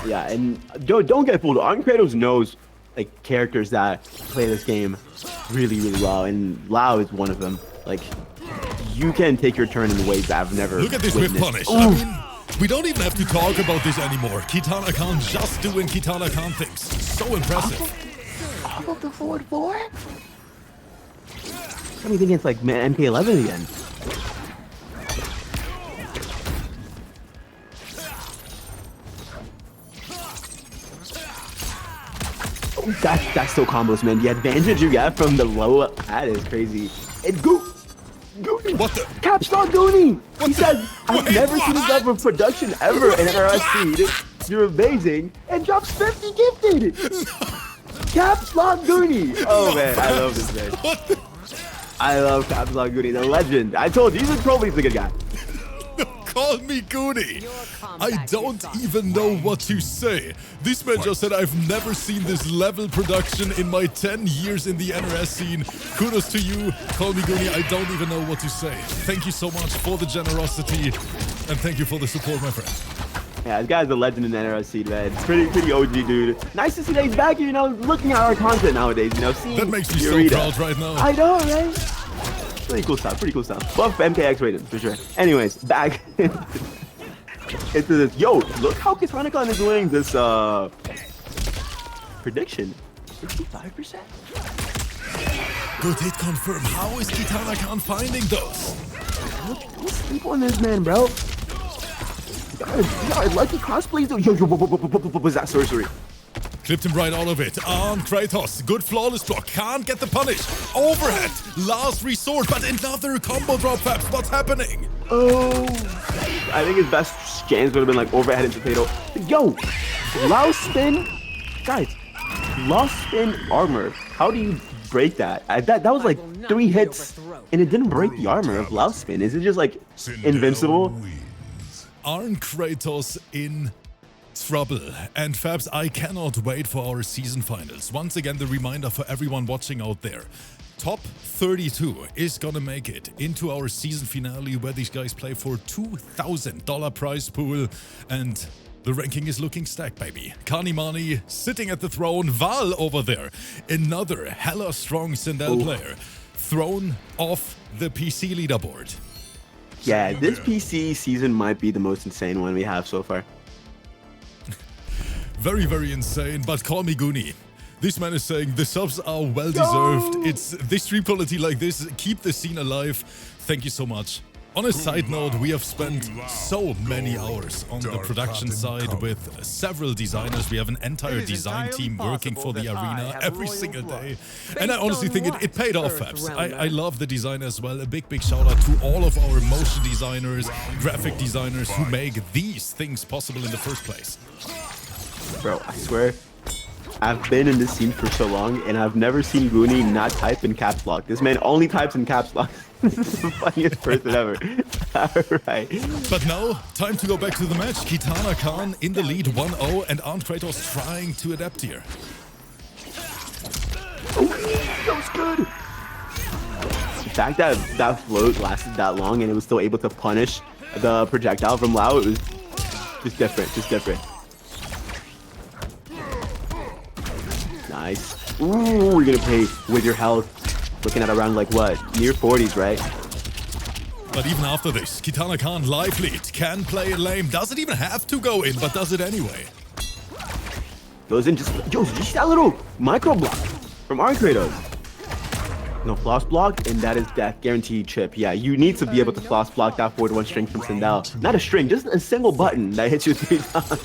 Yeah, and don't get fooled. ARNKRATOS knows like characters that play this game really, really well, and Lao is one of them. Like, you can take your turn in ways that I've never Look at this whip punish. Ooh. I mean, we don't even have to talk about this anymore. KITANAKAHN just doing KITANAKAHN things. So impressive. Off of the forward four? Got me thinking it's like MK11 again. Oh, that's still combos, man. The advantage you get from the low, that is crazy. And Goonie! What the? Caps Lock Goonie! He said, I've never seen this level of production ever in RSC. You're amazing. And drops 50 gifted! Caps Lock Goonie! Oh man, I love this man. What the? I love Caps Lock Goonie, the legend. I told you, he's probably a good guy. Call me Goonie. I don't even know what to say. This man just said, I've never seen this level production in my 10 years in the NRS scene. Kudos to you. Call me Goonie. I don't even know what to say. Thank you so much for the generosity. And thank you for the support, my friend. Yeah, this guy's a legend in the NRS scene, man. Pretty OG, dude. Nice to see that he's back, you know, looking at our content nowadays, you know, seeing That makes me Eureka. so proud right now. I know, right? Pretty cool stuff. Buff MKX rated, for sure. Anyways, back into this. Yo, look how KITANAKAHN is winning this prediction. 65%? Good hit confirm. How is KITANAKAHN finding those? Don't sleep on this man, bro. Yo, I like the cosplays though. Yo, what was that sorcery? Clipped him right out of it. ARNKRATOS, good flawless block. Can't get the punish. Overhead. Last resort, but another combo drop, Fabs. What's happening? Oh, I think his best chance would have been like overhead and potato. Yo, Lao spin, guys. Lao spin armor. How do you break that? That was like 3 hits, and it didn't break the armor of Lao spin. Is it just like invincible? ARNKRATOS in trouble. And Fabs, I cannot wait for our season finals. Once again, the reminder for everyone watching out there. Top 32 is gonna make it into our season finale where these guys play for $2,000 prize pool, and the ranking is looking stacked, baby. Kanimani sitting at the throne, Val over there, another hella strong Sindel player, thrown off the PC leaderboard. Yeah, this PC season might be the most insane one we have so far. Very, very insane, but call me Goonie. This man is saying the subs are well deserved. It's this stream quality like this. Keep the scene alive. Thank you so much. On a side note, we have spent so many hours on the production side with several designers. We have an entire design team working for the arena every single day. And I honestly think it paid off, Fabs. I love the design as well. A big shout out to all of our motion designers, graphic designers who make these things possible in the first place. Bro, I swear, I've been in this scene for so long, and I've never seen Goonie not type in caps lock. This man only types in caps lock. This is the funniest person ever. Alright. But now, time to go back to the match. KITANAKAHN in the lead 1-0 and ARNKRATOS trying to adapt here. Oh, that was good. The fact that that float lasted that long and it was still able to punish the projectile from Lau, it was just different, Nice. Ooh, we're gonna pay with your health. Looking at around like what? Near 40s, right? But even after this, KITANAKAHN live lead, can play it lame, doesn't even have to go in, but does it anyway. Goes in just that little micro block from ARNKRATOS. No floss block, and that is death guaranteed chip. Yeah, you need to be able to floss block that forward one string from SINDEL. Not a string, just a single button that hits you 3 times.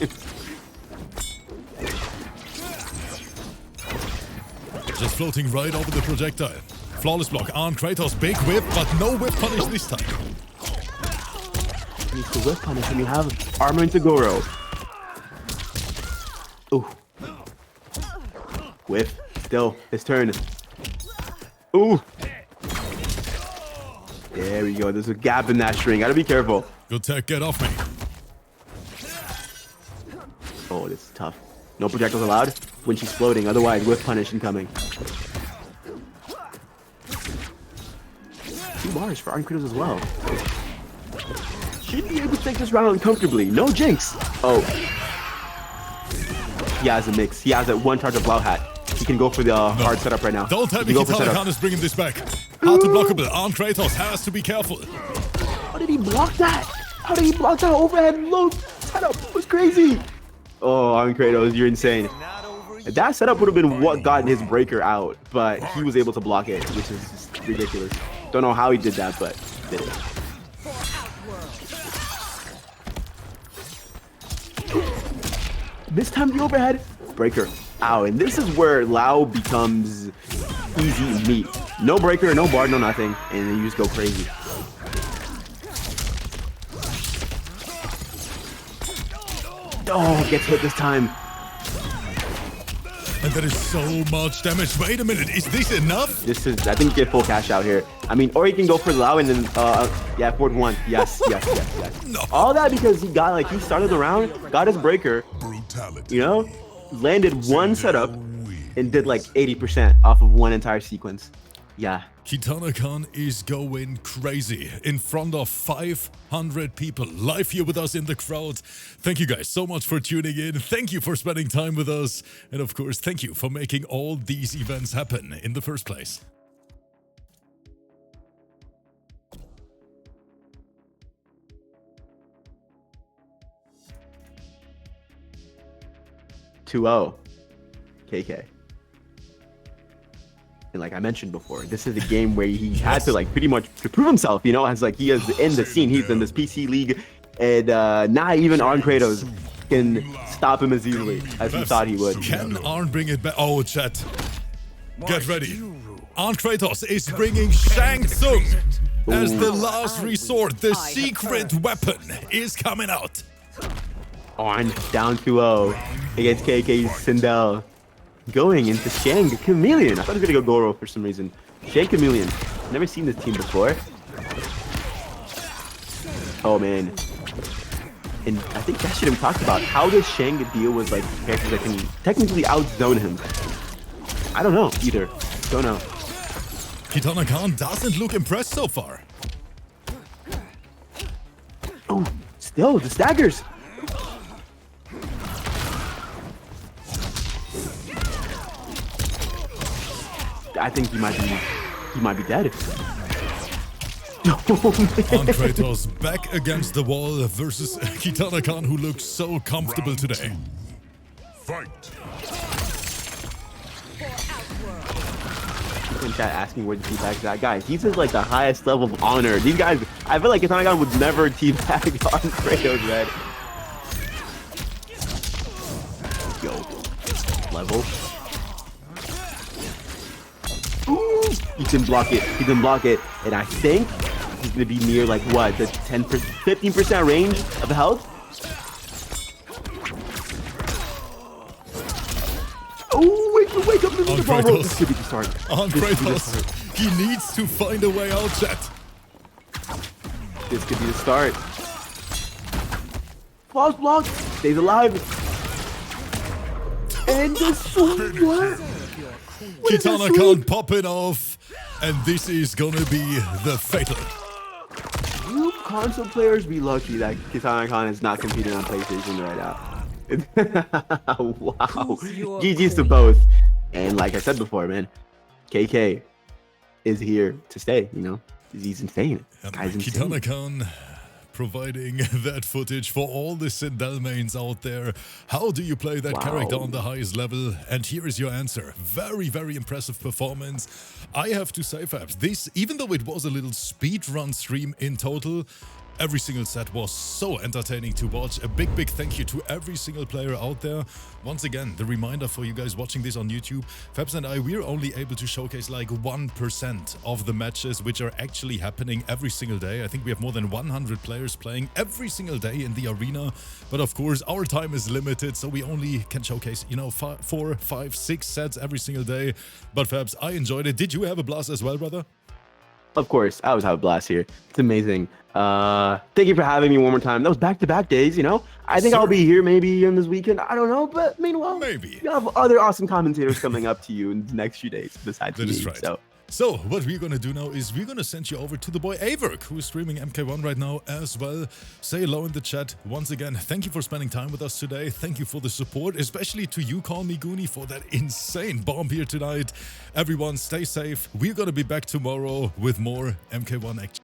Just floating right over the projectile. Flawless block, ARNKRATOS, big whip, but no whip punish this time. Needs to whip punish when you have armor into Goro. Ooh. Whiff. Still, his turn. Ooh. There we go. There's a gap in that string. Gotta be careful. Good tech, get off me. Oh, this is tough. No projectiles allowed when she's floating. Otherwise, whiff punish incoming. 2 bars for ARNKRATOS as well. Should be able to take this round comfortably. No jinx. Oh. He has a mix. He has that one charge of Lau hat. He can go for the hard setup right now. Don't tell me KITANAKAHN is bringing this back. Hard to blockable. ARNKRATOS has to be careful. How did he block that? How did he block that overhead low setup? It was crazy. Oh, ARNKRATOS, you're insane. That setup would have been what got his breaker out, but he was able to block it, which is just ridiculous. Don't know how he did that, but did it. This time the overhead breaker. Ow, and this is where Lau becomes easy meat. No breaker, no bar, no nothing, and then you just go crazy. Oh, gets hit this time. And that is so much damage. Wait a minute, is this enough? This is, I think you get full cash out here. I mean, or you can go for Lau and then, yeah, forward 1. Yes. No. All that because he got, like, he started the round, got his breaker, Brutality. you know, landed one setup and did like 80% off of one entire sequence. Yeah. KITANAKAHN is going crazy in front of 500 people live here with us in the crowd. Thank you guys so much for tuning in. Thank you for spending time with us. And of course, thank you for making all these events happen in the first place. KK. And like I mentioned before, this is a game where he had to like pretty much to prove himself, you know, as like he is in the scene, he's in this PC league, and not even ARNKRATOS can stop him as easily as he thought he would. Can Arn bring it back? Oh, chat. Get ready. ARNKRATOS is bringing Shang Tsung as the last resort. The secret weapon is coming out. Arn down 2-0 against KK's SINDEL. Going into Shang Chameleon. I thought he was gonna go Goro for some reason. Shang Chameleon. Never seen this team before. Oh man. And I think that should have talked about. How does Shang deal with like characters that can technically outzone him? I don't know either. Don't know. KITANAKAHN doesn't look impressed so far. Oh, still the staggers. I think he might be dead. ARNKRATOS back against the wall versus KITANAKAHN, who looks so comfortable today. Fight. People in chat asking where the teabag's at. Guys, he's at like the highest level of honor. These guys, I feel like KITANAKAHN would never teabag ARNKRATOS, man. Yo, level. Ooh, he didn't block it. He didn't block it. And I think he's gonna be near like what, the 10%, 15% range of health. Oh, wake up, Mr. Ball. Kratos. This could be the start. ARNKRATOS, he needs to find a way out, chat. This could be the start. False block, stays alive. And this what? KITANAKAHN popping off, and this is gonna be the fatal. You console players be lucky that KITANAKAHN is not competing on PlayStation right now. Wow. GG's to both. And like I said before, man, KK is here to stay, you know? He's insane. Guy's insane. KITANAKAHN providing that footage for all the SINDEL mains out there. How do you play that character on the highest level? And here is your answer. Very, very impressive performance. I have to say, Fabs, this, even though it was a little speedrun stream in total, every single set was so entertaining to watch. A big, big thank you to every single player out there. Once again, the reminder for you guys watching this on YouTube, Fabs and I, we're only able to showcase like 1% of the matches which are actually happening every single day. I think we have more than 100 players playing every single day in the arena. But of course, our time is limited, so we only can showcase, you know, 4, 5, 6 sets every single day. But Fabs, I enjoyed it. Did you have a blast as well, brother? Of course, I always have a blast here. It's amazing. Thank you for having me one more time. That was back-to-back days, you know? I think I'll be here maybe in this weekend. I don't know, but meanwhile, maybe you have other awesome commentators coming up to you in the next few days besides me. That is right. So what we're gonna do now is we're gonna send you over to the boy Averk, who is streaming MK1 right now as well. Say hello in the chat. Once again, thank you for spending time with us today. Thank you for the support, especially to you, Call Me Goonie, for that insane bomb here tonight. Everyone, stay safe. We're gonna be back tomorrow with more MK1 action.